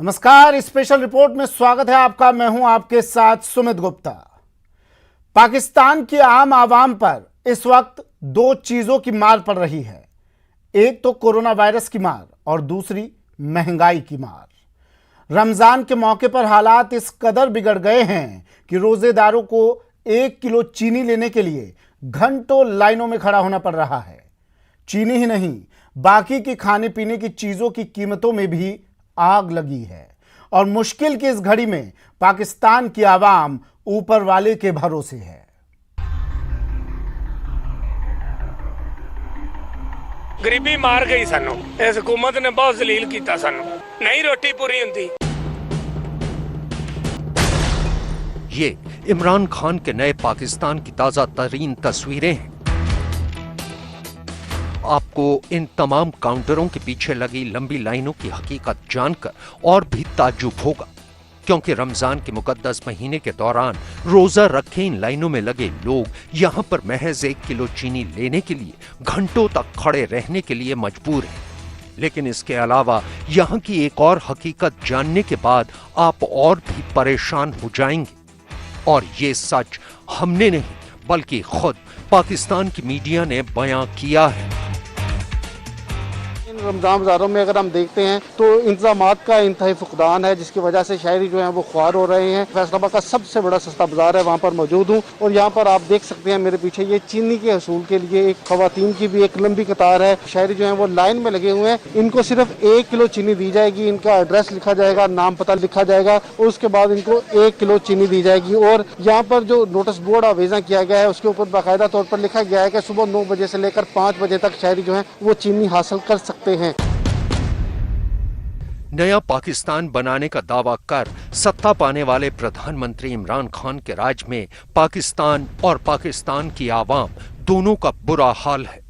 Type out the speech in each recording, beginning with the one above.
नमस्कार, special report में स्वागत है आपका। मैं हूं आपके साथ सुमित गुप्ता। पाकिस्तान की आम आवाम पर इस वक्त दो चीजों की मार पड़ रही है। एक तो कोरोना वायरस की मार और दूसरी महंगाई की मार। रमजान के मौके पर हालात इस कदर बिगड़ गए हैं कि रोजेदारों को 1 किलो चीनी लेने के लिए घंटों लाइनों में खड़ा होना पड़ रहा है। चीनी ही नहीं, बाकी की खाने पीने की चीजों की कीमतों में भी आग लगी है और मुश्किल की इस घड़ी में पाकिस्तान की आवाम ऊपर वाले के भरोसे है। गरीबी मार गई सानू, इस हुकूमत ने बहुत जलील किया सानू, नहीं रोटी पूरी होती। ये इमरान खान के नए पाकिस्तान की ताजा तरीन तस्वीरें हैं। आपको इन तमाम काउंटरों के पीछे लगी लंबी लाइनों की हकीकत जानकर और भी ताज्जुब होगा, क्योंकि रमजान के मुकद्दस महीने के दौरान रोजा रखे इन लाइनों में लगे लोग यहां पर महज 1 किलो चीनी लेने के लिए घंटों तक खड़े रहने के लिए मजबूर हैं। लेकिन इसके अलावा यहां की एक और हकीकत जानने के बाद आप और भी परेशान हो जाएंगे। और ये सच हमने नहीं बल्कि खुद पाकिस्तान की मीडिया ने बयां किया है। रमजान बाजारों में अगर हम देखते हैं तो इंतजामात का इंतहाई फुकदान है, जिसकी वजह से शहरी जो हैं वो ख्वार हो रहे हैं। फैसलाबाद का सबसे बड़ा सस्ता बाजार है, वहाँ पर मौजूद हूँ और यहाँ पर आप देख सकते हैं मेरे पीछे ये चीनी के हसूल के लिए एक खवातीन की भी एक लंबी कतार है। शहरी जो हैं वो लाइन में लगे हुए हैं। इनको सिर्फ 1 किलो चीनी दी जाएगी, इनका एड्रेस लिखा जाएगा, नाम पता लिखा जाएगा और उसके बाद इनको 1 किलो चीनी दी जाएगी। और यहाँ पर जो नोटिस बोर्ड आवेजा किया गया है उसके ऊपर बाकायदा तौर पर लिखा गया है कि सुबह 9 बजे से लेकर 5 बजे तक शहरी जो है वो चीनी हासिल कर सकते हैं। नया पाकिस्तान बनाने का दावा कर सत्ता पाने वाले प्रधानमंत्री इमरान खान के राज में पाकिस्तान और पाकिस्तान की आवाम दोनों का बुरा हाल है।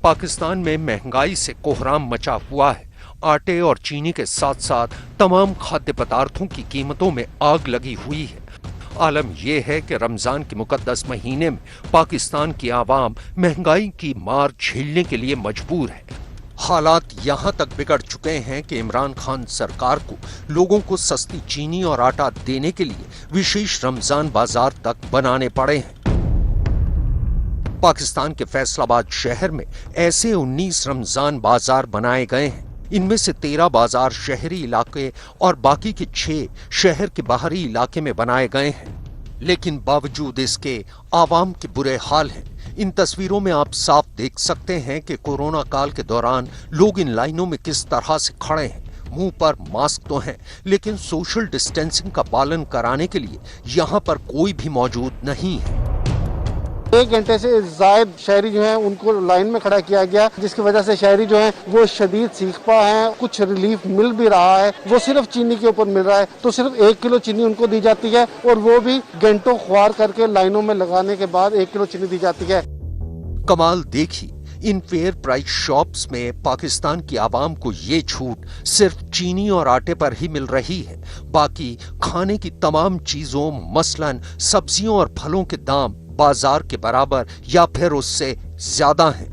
पाकिस्तान में महंगाई से कोहराम मचा हुआ है। आटे और चीनी के साथ साथ तमाम खाद्य पदार्थों की कीमतों में आग लगी हुई है। आलम यह है कि रमजान के मुकद्दस महीने में पाकिस्तान की आवाम महंगाई की मार झेलने के लिए मजबूर है। हालात यहां तक बिगड़ चुके हैं कि इमरान खान सरकार को लोगों को सस्ती चीनी और आटा देने के लिए विशेष रमजान बाजार तक बनाने पड़े हैं। पाकिस्तान के फैसलाबाद शहर में ऐसे 19 रमजान बाजार बनाए गए हैं। इनमें से 13 बाजार शहरी इलाके और बाकी के 6 शहर के बाहरी इलाके में बनाए गए हैं। लेकिन बावजूद इसके आवाम के बुरे हाल हैं। इन तस्वीरों में आप साफ देख सकते हैं कि कोरोना काल के दौरान लोग इन लाइनों में किस तरह से खड़े हैं। मुंह पर मास्क तो है, लेकिन सोशल डिस्टेंसिंग का पालन कराने के लिए यहाँ पर कोई भी मौजूद नहीं है। 1 घंटे से जायद शहरी जो हैं उनको लाइन में खड़ा किया गया, जिसकी वजह से शहरी जो हैं वो शदीद सीखपा हैं। कुछ रिलीफ मिल भी रहा है, वो सिर्फ चीनी के ऊपर मिल रहा है, तो सिर्फ 1 किलो चीनी उनको दी जाती है और वो भी घंटों ख्वार करके लाइनों में लगाने के बाद 1 किलो चीनी दी जाती है। कमाल देखिए, इन फेयर प्राइस शॉप्स में पाकिस्तान की आवाम को ये छूट सिर्फ चीनी और आटे पर ही मिल रही है। बाकी खाने की तमाम चीजों मसलन सब्जियों और फलों के दाम बाजार के बराबर या फिर उससे ज्यादा हैं।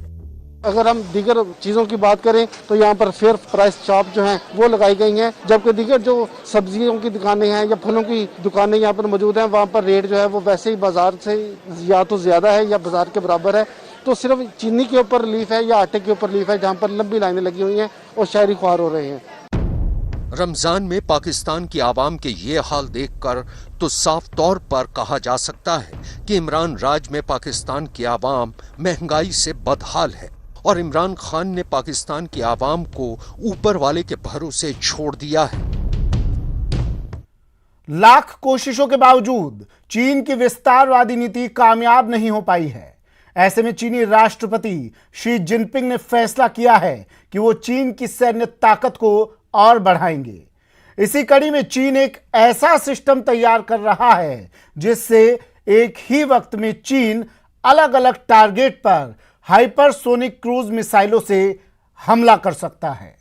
अगर हम दीगर चीज़ों की बात करें तो यहाँ पर फेयर प्राइस शॉप जो हैं वो लगाई गई हैं, जबकि दीगर जो सब्जियों की दुकानें हैं या फलों की दुकानें यहाँ पर मौजूद हैं वहाँ पर रेट जो है वो वैसे ही बाजार से या तो ज़्यादा है या बाजार के बराबर है। तो सिर्फ चीनी के ऊपर रिलीफ है या आटे के ऊपर रिलीफ है, जहाँ पर लंबी लाइनें लगी हुई हैं और शहरी ख्वार हो रहे हैं। रमजान में पाकिस्तान की आवाम के ये हाल देखकर तो साफ तौर पर कहा जा सकता है कि इमरान राज में पाकिस्तान की आवाम महंगाई से बदहाल है और इमरान खान ने पाकिस्तान की आवाम को ऊपर वाले के भरोसे छोड़ दिया है। लाख कोशिशों के बावजूद चीन की विस्तारवादी नीति कामयाब नहीं हो पाई है। ऐसे में चीनी राष्ट्रपति शी जिनपिंग ने फैसला किया है कि वो चीन की सैन्य ताकत को और बढ़ाएंगे। इसी कड़ी में चीन एक ऐसा सिस्टम तैयार कर रहा है जिससे एक ही वक्त में चीन अलग अलग टारगेट पर हाइपरसोनिक क्रूज मिसाइलों से हमला कर सकता है।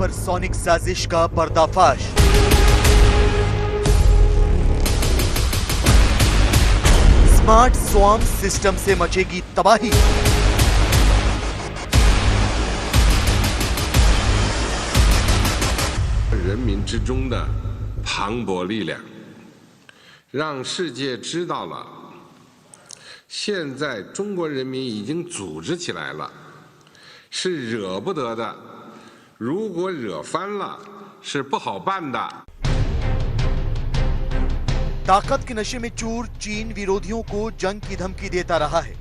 हाइपरसोनिक साजिश का पर्दाफाश। स्मार्ट स्वार्म सिस्टम से मचेगी तबाही।人民之中的磅礴力量，让世界知道了，现在中国人民已经组织起来了，是惹不得的，如果惹翻了，是不好办的。 ताकत के नशे में चूर चीन विरोधियों को जंग की धमकी देता रहा है।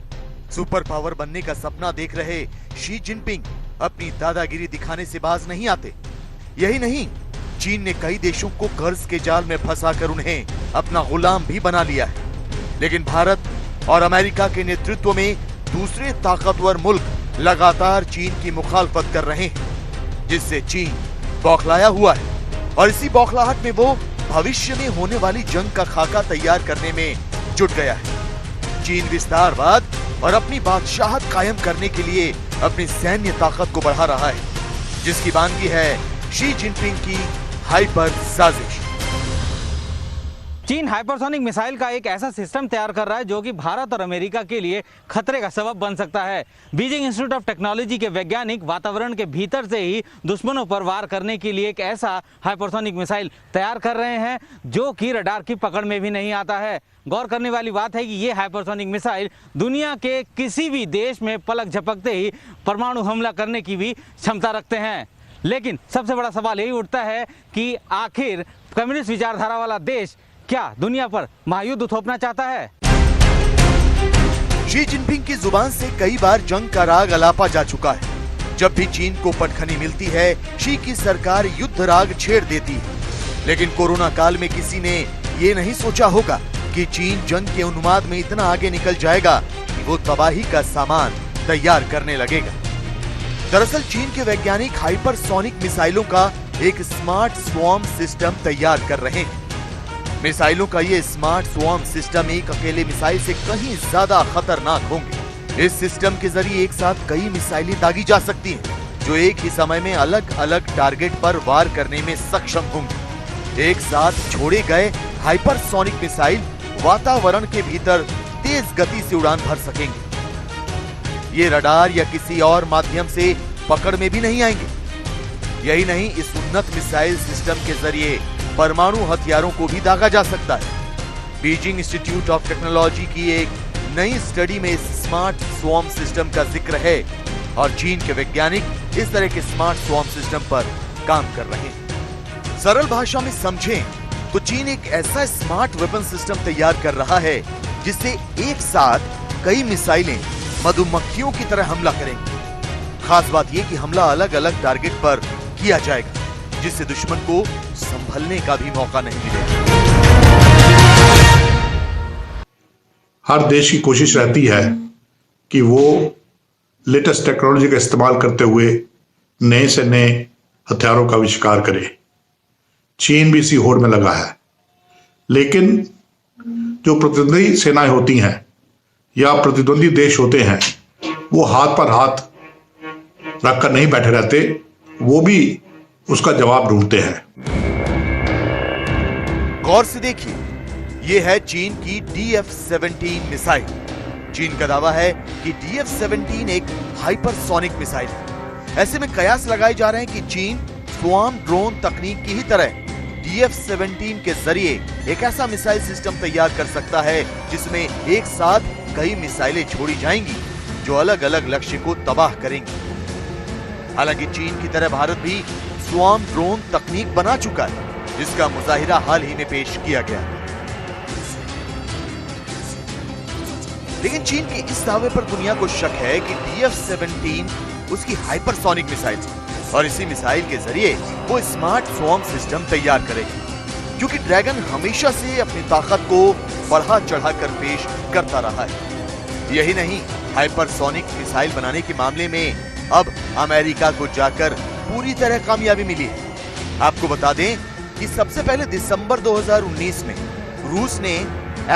सुपर पावर बनने का सपना देख रहे शी जिनपिंग अपनी दादागिरी दिखाने से बाज नहीं आते। यही नहीं, चीन ने कई देशों को कर्ज के जाल में फंसाकर उन्हें अपना गुलाम भी बना लिया है। लेकिन भारत और अमेरिका के नेतृत्व में दूसरे ताकतवर मुल्क लगातार चीन की मुखालफत कर रहे हैं, जिससे चीन बौखलाया हुआ है और इसी बौखलाहट में वो भविष्य में होने वाली जंग का खाका तैयार करने में जुट गया है। चीन विस्तारवाद और अपनी बादशाहत कायम करने के लिए अपनी सैन्य ताकत को बढ़ा रहा है, जिसकी बानगी है शी जिनपिंग की हाइपर साजिश। चीन हाइपरसोनिक मिसाइल का एक ऐसा सिस्टम तैयार कर रहा है जो कि भारत और अमेरिका के लिए खतरे का सबब बन सकता है। बीजिंग इंस्टीट्यूट ऑफ टेक्नोलॉजी के वैज्ञानिक वातावरण के भीतर से ही दुश्मनों पर वार करने के लिए एक ऐसा हाइपरसोनिक मिसाइल तैयार कर रहे हैं जो कि रडार की पकड़ में भी नहीं आता है। गौर करने वाली बात है कि ये हाइपरसोनिक मिसाइल दुनिया के किसी भी देश में पलक झपकते ही परमाणु हमला करने की भी क्षमता रखते हैं। लेकिन सबसे बड़ा सवाल यही उठता है कि आखिर कम्युनिस्ट विचारधारा वाला देश क्या दुनिया पर महायुद्ध थोपना चाहता है? शी जिनपिंग की जुबान से कई बार जंग का राग अलापा जा चुका है। जब भी चीन को पटखनी मिलती है, शी की सरकार युद्ध राग छेड़ देती है। लेकिन कोरोना काल में किसी ने ये नहीं सोचा होगा कि चीन जंग के उन्माद में इतना आगे निकल जाएगा कि वो तबाही का सामान तैयार करने लगेगा। दरअसल चीन के वैज्ञानिक हाइपरसोनिक मिसाइलों का एक स्मार्ट स्वार्म सिस्टम तैयार कर रहे हैं। मिसाइलों का ये स्मार्ट स्वार्म सिस्टम एक अकेले मिसाइल से कहीं ज्यादा खतरनाक होंगे। इस सिस्टम के जरिए एक साथ कई मिसाइलें दागी जा सकती हैं, जो एक ही समय में अलग अलग टारगेट पर वार करने में सक्षम होंगे। एक साथ छोड़े गए हाइपरसोनिक मिसाइल वातावरण के भीतर तेज गति से उड़ान भर सकेंगे। ये रडार या किसी और माध्यम से पकड़ में भी नहीं आएंगे। यही नहीं, इस उन्नत मिसाइल सिस्टम के जरिए परमाणु हथियारों को भी दागा जा सकता है। बीजिंग इंस्टीट्यूट ऑफ टेक्नोलॉजी की एक नई स्टडी में इस स्मार्ट स्वार्म सिस्टम का जिक्र है और चीन के वैज्ञानिक इस तरह के स्मार्ट स्वार्म सिस्टम पर काम कर रहे हैं। सरल भाषा में समझें तो चीन एक ऐसा स्मार्ट वेपन सिस्टम तैयार कर रहा है जिससे एक साथ कई मिसाइलें मधुमक्खियों की तरह हमला करेंगी। खास बात यह कि हमला अलग अलग टारगेट पर किया जाएगा, जिससे दुश्मन को संभलने का भी मौका नहीं मिलेगा। हर देश की कोशिश रहती है कि वो लेटेस्ट टेक्नोलॉजी का इस्तेमाल करते हुए नए से नए हथियारों का आविष्कार करे। चीन भी इसी होड़ में लगा है। लेकिन जो प्रतिद्वंदी सेनाएं होती हैं या प्रतिद्वंदी देश होते हैं, वो हाथ पर हाथ रखकर नहीं बैठे रहते, वो भी उसका जवाब ढूंढते हैं। गौर से देखिए, ये है चीन की DF-17 मिसाइल। चीन का दावा है कि DF-17 एक हाइपरसोनिक मिसाइल है। ऐसे में कयास लगाए जा रहे हैं कि चीन स्वार्म ड्रोन तकनीक की ही तरह DF-17 के जरिए एक ऐसा मिसाइल सिस्टम तैयार कर सकता है जिसमें एक साथ कई मिसाइलें छोड़ी जाएंगी जो अलग अलग लक्ष्य को तबाह करेंगी। हालांकि चीन की तरह भारत भी स्वार्म ड्रोन तकनीक बना चुका है, जिसका मुजाहिरा हाल ही में पेश किया गया। लेकिन चीन के इस दावे पर दुनिया को शक है कि DF-17 उसकी हाइपरसोनिक मिसाइल और इसी मिसाइल के जरिए वो स्मार्ट स्वार्म सिस्टम तैयार करेगी, क्योंकि ड्रैगन हमेशा से अपनी ताकत को बढ़ा चढ़ाकर पेश करता रहा है। यही नहीं, हाइपरसोनिक मिसाइल बनाने के मामले में अब अमेरिका को जाकर पूरी तरह कामयाबी मिली है। आपको बता दें कि सबसे पहले दिसंबर 2019 में रूस ने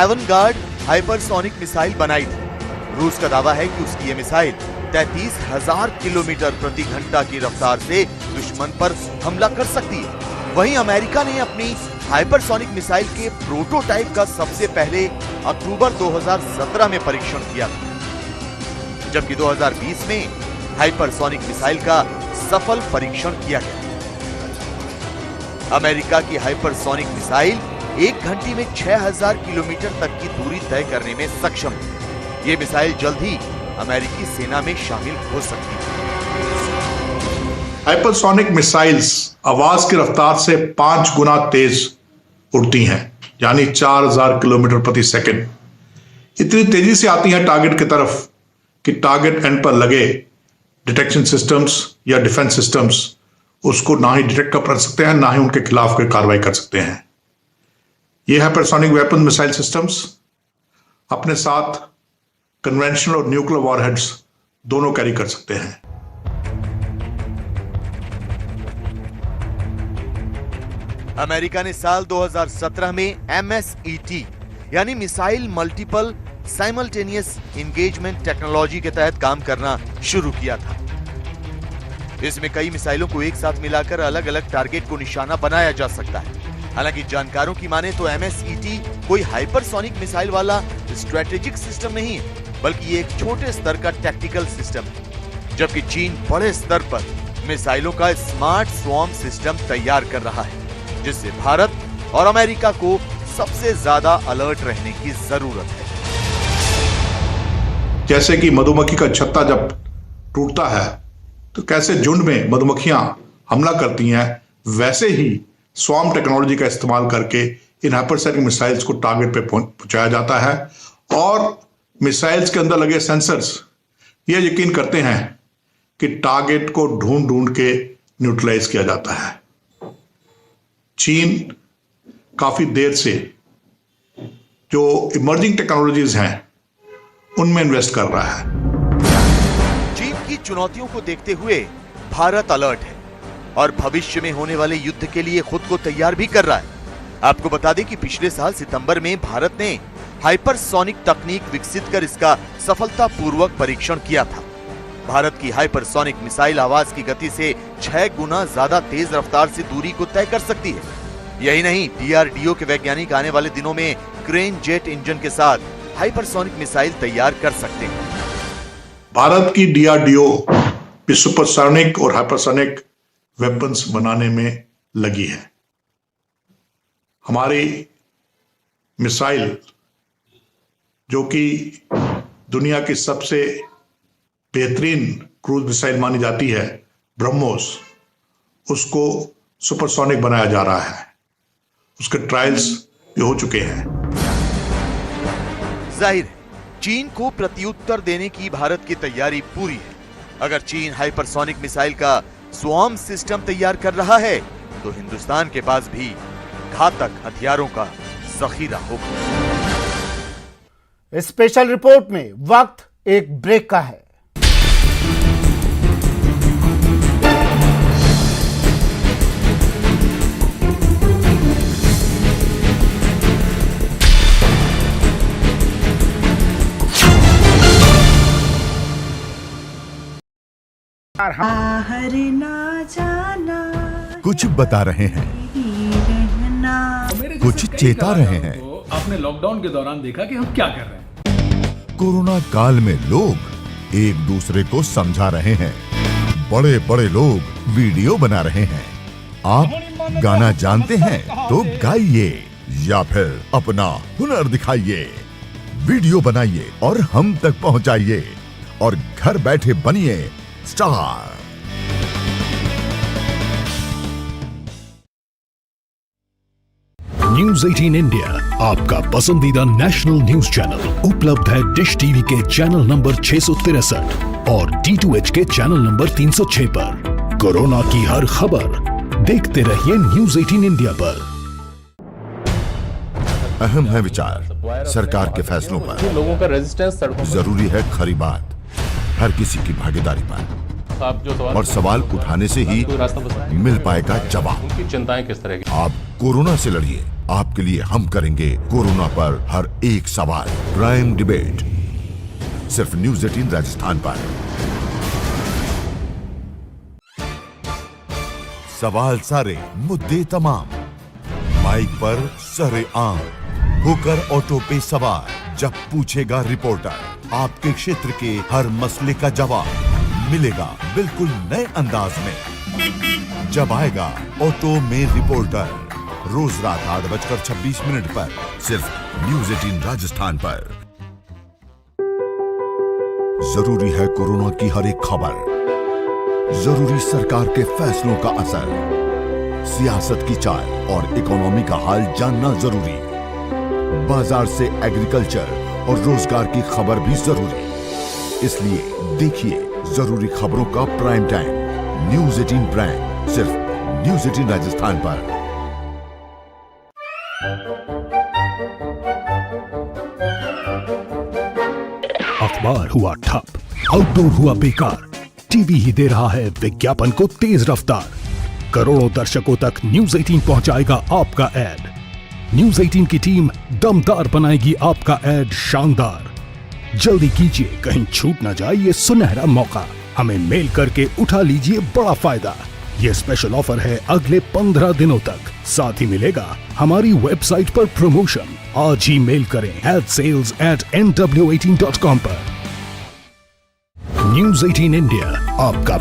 एवनगार्ड हाइपरसोनिक मिसाइल बनाई थी। रूस का दावा है कि उसकी यह मिसाइल 33,000 किलोमीटर प्रति घंटा की रफ्तार से दुश्मन दुश्मन पर हमला कर सकती है। वहीं अमेरिका ने अपनी हाइपरसोनिक मिसाइल के प्रोटोटाइप का सबसे पहले अक्टूबर 2017 में परीक्षण किया था, जबकि 2020 में हाइपरसोनिक मिसाइल का सफल परीक्षण किया गया। अमेरिका की हाइपरसोनिक मिसाइल 1 घंटे में 6000 किलोमीटर तक की दूरी तय करने में सक्षम है। ये मिसाइल जल्द ही अमेरिकी सेना में शामिल हो सकती है। हाइपरसोनिक मिसाइल्स आवाज की रफ्तार से 5 गुना तेज उड़ती हैं, यानी 4000 किलोमीटर प्रति सेकंड। इतनी तेजी से आती हैं टारगेट की तरफ कि टारगेट एंड पर लगे डिटेक्शन सिस्टम्स या डिफेंस सिस्टम्स उसको ना ही डिटेक्ट कर सकते हैं, ना ही उनके खिलाफ कोई कार्रवाई कर सकते हैं। ये हाइपरसोनिक वेपन मिसाइल सिस्टम्स अपने साथ कन्वेंशनल और न्यूक्लियर वॉरहेड्स दोनों कैरी कर सकते हैं। अमेरिका ने साल 2017 में MSET यानी missile multiple simultaneous engagement technology के तहत काम करना शुरू किया था। इसमें कई मिसाइलों को एक साथ मिलाकर अलग अलग टारगेट को निशाना बनाया जा सकता है। हालांकि जानकारों की माने तो MSET कोई हाइपरसोनिक मिसाइल वाला स्ट्रेटेजिक सिस्टम नहीं है, बल्कि ये एक छोटे स्तर का टैक्टिकल सिस्टम है। जबकि चीन बड़े स्तर पर मिसाइलों का स्मार्ट स्वॉर्म सिस्टम तैयार कर रहा है, जिससे भारत और अमेरिका को सबसे ज्यादा अलर्ट रहने की जरूरत है। जैसे कि मधुमक्खी का छत्ता जब टूटता है तो कैसे झुंड में मधुमक्खियां हमला करती हैं, वैसे ही स्वॉर्म टेक्नोलॉजी का इस्तेमाल करके इन हाइपरसोनिक मिसाइल्स को टारगेट पे पहुंचाया जाता है और मिसाइल्स के अंदर लगे सेंसर्स ये यकीन करते हैं कि टारगेट को ढूंढ ढूंढ के न्यूट्रलाइज किया जाता है। चीन काफी देर से जो इमर्जिंग टेक्नोलॉजीज हैं उनमें इन्वेस्ट कर रहा है। चीन की चुनौतियों को देखते हुए भारत अलर्ट है और भविष्य में होने वाले युद्ध के लिए खुद को तैयार भी कर रहा है। आपको बता दें कि पिछले साल सितंबर में भारत ने हाइपरसोनिक तकनीक विकसित कर इसका सफलतापूर्वक परीक्षण किया था। भारत की हाइपरसोनिक मिसाइल आवाज की गति से 6 गुना ज्यादा तेज रफ्तार से दूरी को तय कर सकती है। यही नहीं, DRDO के वैज्ञानिक आने वाले दिनों में क्रेन जेट इंजन के साथ हाइपरसोनिक मिसाइल तैयार कर सकते हैं। भारत की DRDO भी सुपरसोनिक और हाइपरसोनिक वेपन्स बनाने में लगी है। हमारी मिसाइल जो कि दुनिया की सबसे बेहतरीन क्रूज मिसाइल मानी जाती है, ब्रह्मोस, उसको सुपरसोनिक बनाया जा रहा है। उसके ट्रायल्स भी हो चुके हैं। जाहिर है चीन को प्रत्युत्तर देने की भारत की तैयारी पूरी है। अगर चीन हाइपरसोनिक मिसाइल का स्वॉर्म सिस्टम तैयार कर रहा है तो हिंदुस्तान के पास भी घातक हथियारों का जखीरा होगा। स्पेशल रिपोर्ट में वक्त एक ब्रेक का है। कुछ बता रहे हैं, कुछ चेता रहे हैं। तो आपने लॉकडाउन के दौरान देखा कि हम क्या कर रहे हैं। कोरोना काल में लोग एक दूसरे को समझा रहे हैं। बड़े बड़े लोग वीडियो बना रहे हैं। आप गाना जानते हैं तो गाइए या फिर अपना हुनर दिखाइए। वीडियो बनाइए और हम तक पहुंचाइए और घर बैठे बनिए स्टार। न्यूज 18 इंडिया आपका पसंदीदा नेशनल न्यूज चैनल उपलब्ध है डिश टीवी के चैनल नंबर 663 और D2H के चैनल नंबर 306 पर। कोरोना की हर खबर देखते रहिए न्यूज 18 इंडिया पर। अहम है विचार सरकार के फैसलों पर। लोगों का रेजिस्टेंस जरूरी है खरी बात हर किसी की भागीदारी पर। आप जो और सवाल उठाने से ही मिल पाएगा जवाब। उनकी चिंताएं किस तरह की। आप कोरोना से लड़िए, आपके लिए हम करेंगे कोरोना पर हर एक सवाल। प्राइम डिबेट सिर्फ न्यूज 18 राजस्थान पर। सवाल सारे, मुद्दे तमाम, माइक पर सरे आम होकर ऑटो पे सवार। जब पूछेगा रिपोर्टर आपके क्षेत्र के हर मसले का जवाब मिलेगा बिल्कुल नए अंदाज में। जब आएगा ऑटो में रिपोर्टर, रोज रात 8:26 पर सिर्फ न्यूज 18 राजस्थान पर। जरूरी है कोरोना की हर एक खबर, जरूरी सरकार के फैसलों का असर, सियासत की चाल और इकोनॉमी का हाल जानना जरूरी, बाजार से एग्रीकल्चर और रोजगार की खबर भी जरूरी। इसलिए देखिए जरूरी खबरों का प्राइम टाइम न्यूज 18 प्राइम, सिर्फ न्यूज 18 राजस्थान पर। अखबार हुआ ठप, आउटडोर हुआ बेकार, टीवी ही दे रहा है विज्ञापन को तेज रफ्तार। करोड़ों दर्शकों तक न्यूज 18 पहुंचाएगा आपका ऐड। न्यूज 18 की टीम दमदार बनाएगी आपका ऐड शानदार। जल्दी कीजिए, कहीं छूट ना जाए ये सुनहरा मौका। हमें मेल करके उठा लीजिए बड़ा फायदा। ये स्पेशल ऑफर है अगले 15 दिनों तक। साथ ही मिलेगा हमारी वेबसाइट पर प्रमोशन। आज ही मेल करें adsales@nw18.com पर। न्यूज 18 इंडिया, आपका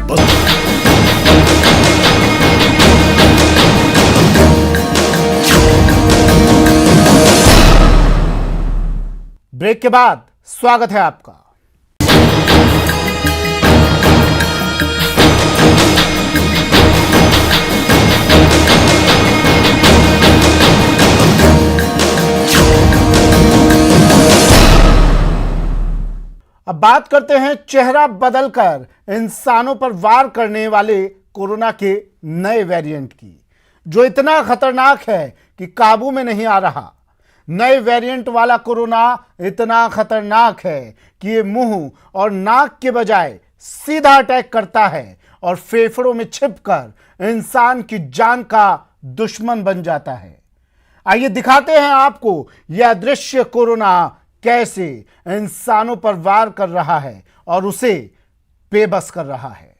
ब्रेक के बाद स्वागत है आपका। अब बात करते हैं चेहरा बदलकर इंसानों पर वार करने वाले कोरोना के नए वेरिएंट की, जो इतना खतरनाक है कि काबू में नहीं आ रहा। नए वेरिएंट वाला कोरोना इतना खतरनाक है कि ये मुंह और नाक के बजाय सीधा अटैक करता है और फेफड़ों में छिपकर इंसान की जान का दुश्मन बन जाता है। आइए दिखाते हैं आपको यह अदृश्य कोरोना कैसे इंसानों पर वार कर रहा है और उसे बेबस कर रहा है।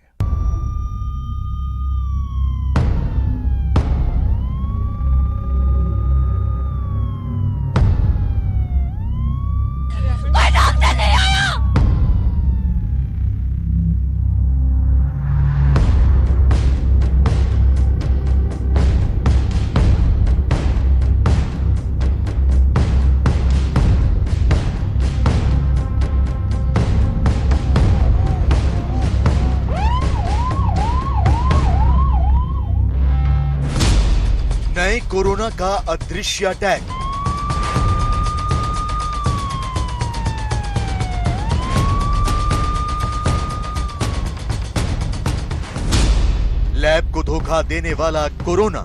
नए कोरोना का अदृश्य अटैक। लैब को धोखा देने वाला कोरोना।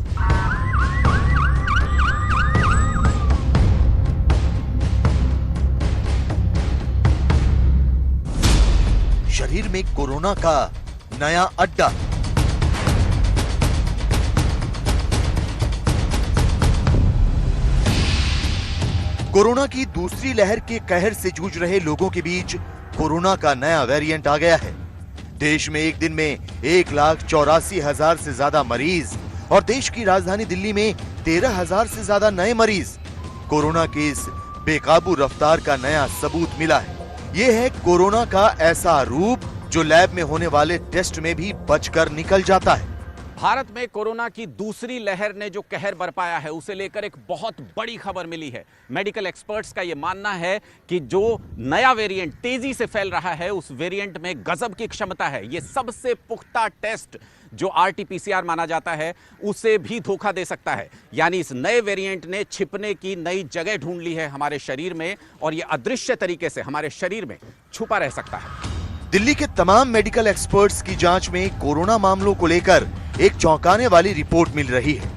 शरीर में कोरोना का नया अड्डा। कोरोना की दूसरी लहर के कहर से जूझ रहे लोगों के बीच कोरोना का नया वेरिएंट आ गया है। देश में एक दिन में 1,84,000 से ज्यादा मरीज और देश की राजधानी दिल्ली में 13,000 से ज्यादा नए मरीज। कोरोना की इस बेकाबू रफ्तार का नया सबूत मिला है। ये है कोरोना का ऐसा रूप जो लैब में होने वाले टेस्ट में भी बचकर निकल जाता है। भारत में कोरोना की दूसरी लहर ने जो कहर बरपाया है उसे लेकर एक बहुत बड़ी खबर मिली है। मेडिकल एक्सपर्ट्स का यह मानना है कि जो नया वेरिएंट तेजी से फैल रहा है उस वेरिएंट में गजब की क्षमता है। यह सबसे पुख्ता टेस्ट जो RT-PCR माना जाता है उसे भी धोखा दे सकता है। यानी इस नए वेरिएंट ने छिपने की नई जगह ढूंढ ली है हमारे शरीर में और यह अदृश्य तरीके से हमारे शरीर में छुपा रह सकता है। दिल्ली के तमाम मेडिकल एक्सपर्ट्स की जांच में कोरोना मामलों को लेकर एक चौंकाने वाली रिपोर्ट मिल रही है।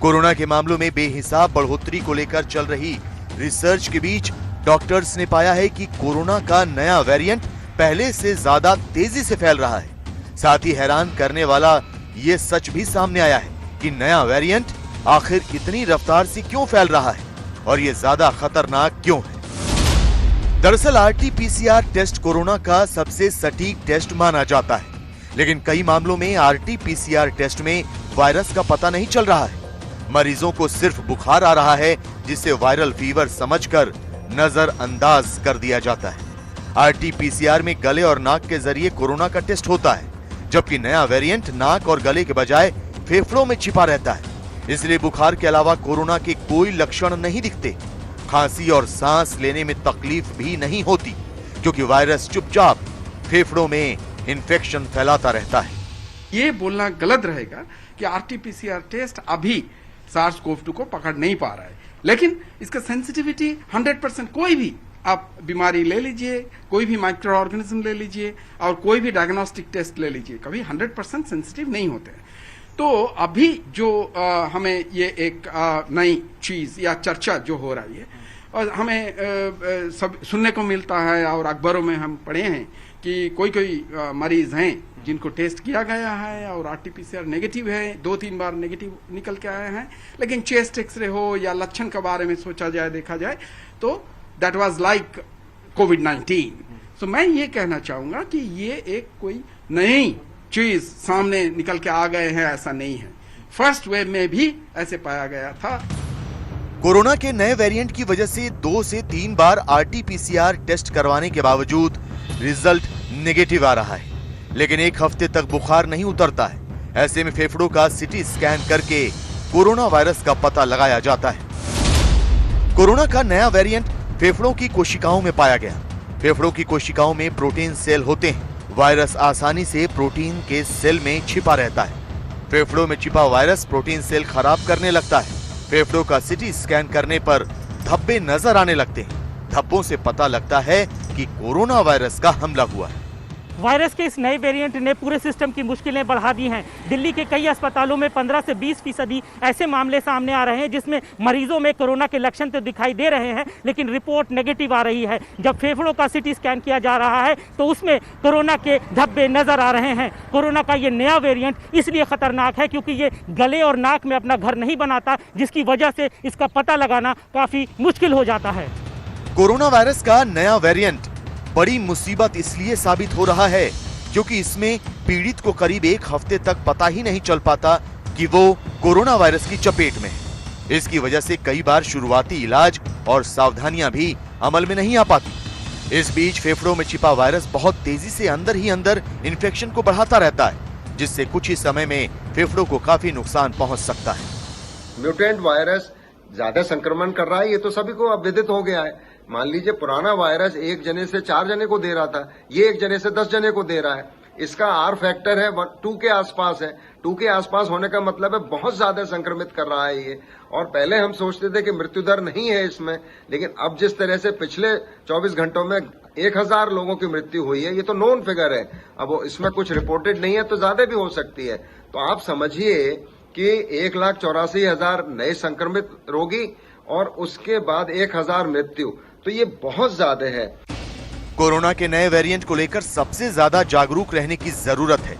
कोरोना के मामलों में बेहिसाब बढ़ोतरी को लेकर चल रही रिसर्च के बीच डॉक्टर्स ने पाया है कि कोरोना का नया वेरिएंट पहले से ज्यादा तेजी से फैल रहा है। साथ ही हैरान करने वाला ये सच भी सामने आया है कि नया वेरिएंट आखिर इतनी रफ्तार से क्यों फैल रहा है और ये ज्यादा खतरनाक क्यों है। दरअसल RT-PCR टेस्ट कोरोना का सबसे सटीक टेस्ट माना जाता है, लेकिन कई मामलों में RT-PCR टेस्ट में वायरस का पता नहीं चल रहा है। मरीजों को सिर्फ बुखार आ रहा है, जिसे वायरल फीवर समझकर नजरअंदाज कर दिया जाता है। RT-PCR में गले और नाक के जरिए कोरोना का टेस्ट होता है, जबकि नया वेरिएंट नाक और गले के बजाय फेफड़ों में छिपा रहता है। इसलिए बुखार के अलावा कोरोना के कोई लक्षण नहीं दिखते। खांसी और सांस लेने में तकलीफ भी नहीं होती, क्योंकि वायरस चुपचाप फेफड़ों में इंफेक्शन फैलाता रहता है। ये बोलना गलत रहेगा कि RT-PCR टेस्ट अभी SARS-CoV-2 को पकड़ नहीं पा रहा है, लेकिन इसका सेंसिटिविटी 100%, कोई भी आप बीमारी ले लीजिए, कोई भी माइक्रो ऑर्गेनिज्म ले लीजिए और कोई भी डायग्नोस्टिक टेस्ट ले लीजिए, कभी 100% सेंसिटिव नहीं होते हैं। तो अभी जो हमें ये एक नई चीज या चर्चा जो हो रही है और हमें सब सुनने को मिलता है और अखबारों में हम पढ़े हैं कि कोई मरीज हैं जिनको टेस्ट किया गया है और RT-PCR नेगेटिव है, 2-3 बार नेगेटिव निकल के आए हैं, लेकिन चेस्ट एक्सरे हो या लक्षण के बारे में सोचा जाए, देखा जाए तो दैट वाज लाइक COVID-19। तो मैं ये कहना चाहूंगा कि ये एक कोई नई चीज सामने निकल के आ गए हैं, ऐसा नहीं है। फर्स्ट वेव में भी ऐसे पाया गया था। कोरोना के नए वेरिएंट की वजह से 2 से 3 बार RT-PCR टेस्ट करवाने के बावजूद रिजल्ट नेगेटिव आ रहा है, लेकिन 1 हफ्ते तक बुखार नहीं उतरता है। ऐसे में फेफड़ों का CT स्कैन करके कोरोना वायरस का पता लगाया जाता है। कोरोना का नया वेरिएंट फेफड़ों की कोशिकाओं में पाया गया। फेफड़ों की कोशिकाओं में प्रोटीन सेल होते हैं। वायरस आसानी से प्रोटीन के सेल में छिपा रहता है। फेफड़ों में छिपा वायरस प्रोटीन सेल खराब करने लगता है। फेफड़ों का CT स्कैन करने पर धब्बे नजर आने लगते हैं। धब्बों से पता लगता है कि कोरोना वायरस का हमला हुआ है। वायरस के इस नए वेरिएंट ने पूरे सिस्टम की मुश्किलें बढ़ा दी हैं। दिल्ली के कई अस्पतालों में 15 से 20% ऐसे मामले सामने आ रहे हैं जिसमें मरीजों में कोरोना के लक्षण तो दिखाई दे रहे हैं, लेकिन रिपोर्ट नेगेटिव आ रही है। जब फेफड़ों का CT स्कैन किया जा रहा है तो उसमें कोरोना के धब्बे नजर आ रहे हैं। कोरोना का ये नया वेरिएंट इसलिए खतरनाक है क्योंकि ये गले और नाक में अपना घर नहीं बनाता, जिसकी वजह से इसका पता लगाना काफी मुश्किल हो जाता है। कोरोना वायरस का नया वेरिएंट बड़ी मुसीबत इसलिए साबित हो रहा है क्योंकि इसमें पीड़ित को करीब 1 हफ्ते तक पता ही नहीं चल पाता कि वो कोरोना वायरस की चपेट में है। इसकी वजह से कई बार शुरुआती इलाज और सावधानियां भी अमल में नहीं आ पाती। इस बीच फेफड़ों में छिपा वायरस बहुत तेजी से अंदर ही अंदर इन्फेक्शन को बढ़ाता रहता है, जिससे कुछ ही समय में फेफड़ों को काफी नुकसान पहुंच सकता है। म्यूटेंट वायरस ज्यादा संक्रमण कर रहा है, ये तो सभी को अब विदित हो गया है। मान लीजिए पुराना वायरस 1 जने से 4 जने को दे रहा था, ये 1 जने से 10 जने को दे रहा है। इसका R फैक्टर है 2 के आसपास है। 2 के आसपास होने का मतलब है बहुत ज्यादा संक्रमित कर रहा है ये। और पहले हम सोचते थे कि मृत्यु दर नहीं है इसमें, लेकिन अब जिस तरह से पिछले 24 घंटों में 1000 लोगों की मृत्यु हुई है, ये तो नोन फिगर है। अब इसमें कुछ रिपोर्टेड नहीं है तो ज्यादा भी हो सकती है। तो आप समझिए कि 1,84,000 नए संक्रमित रोगी और उसके बाद 1000 मृत्यु, तो ये बहुत ज्यादा है। कोरोना के नए वेरिएंट को लेकर सबसे ज्यादा जागरूक रहने की जरूरत है।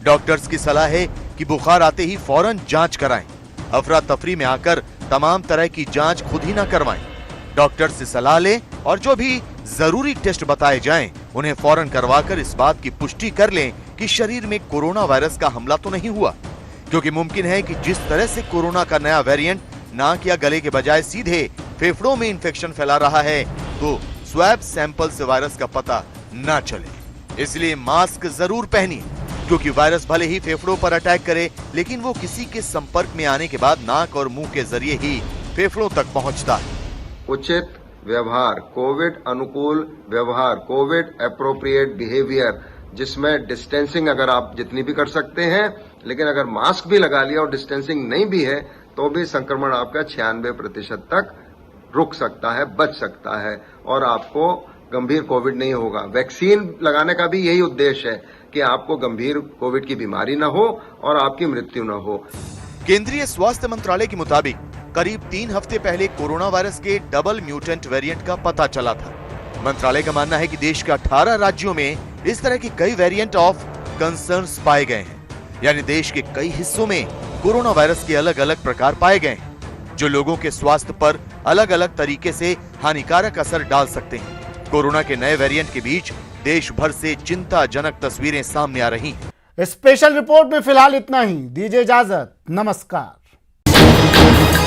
डॉक्टर्स की सलाह है कि बुखार आते ही फौरन जांच कराएं। अफरा तफरी में आकर तमाम तरह की जांच खुद ही न करवाएं। डॉक्टर से सलाह लें और जो भी जरूरी टेस्ट बताए जाएं, उन्हें फौरन करवाकर इस बात की पुष्टि कर लें कि शरीर में कोरोना वायरस का हमला तो नहीं हुआ, क्योंकि मुमकिन है कि जिस तरह से कोरोना का नया वेरिएंट नाक या गले के बजाय सीधे फेफड़ों में इंफेक्शन फैला रहा है, तो स्वैब सैंपल से वायरस का पता न चले। इसलिए मास्क जरूर पहनिए, क्योंकि वायरस भले ही फेफड़ों पर अटैक करे, लेकिन वो किसी के संपर्क में आने के बाद नाक और मुंह के जरिए ही फेफड़ों तक पहुंचता है। उचित व्यवहार, कोविड अनुकूल व्यवहार, कोविड एप्रोप्रिएट बिहेवियर, जिसमें डिस्टेंसिंग अगर आप जितनी भी कर सकते हैं, लेकिन अगर मास्क भी लगा लिया और डिस्टेंसिंग नहीं भी है तो भी संक्रमण आपका 96% तक रुक सकता है, बच सकता है और आपको गंभीर कोविड नहीं होगा। वैक्सीन लगाने का भी यही उद्देश्य है कि आपको गंभीर कोविड की बीमारी न हो और आपकी मृत्यु न हो। केंद्रीय स्वास्थ्य मंत्रालय के मुताबिक करीब 3 हफ्ते पहले कोरोना वायरस के डबल म्यूटेंट वेरिएंट का पता चला था। मंत्रालय का मानना है कि देश के 18 राज्यों में इस तरह के कई वेरिएंट ऑफ कंसर्न्स पाए गए हैं, यानी देश के कई हिस्सों में कोरोना वायरस के अलग अलग प्रकार पाए गए हैं, जो लोगों के स्वास्थ्य पर अलग अलग तरीके से हानिकारक असर डाल सकते हैं। कोरोना के नए वेरिएंट के बीच देश भर से चिंताजनक तस्वीरें सामने आ रही हैं। स्पेशल रिपोर्ट में फिलहाल इतना ही। दीजिए इजाजत, नमस्कार।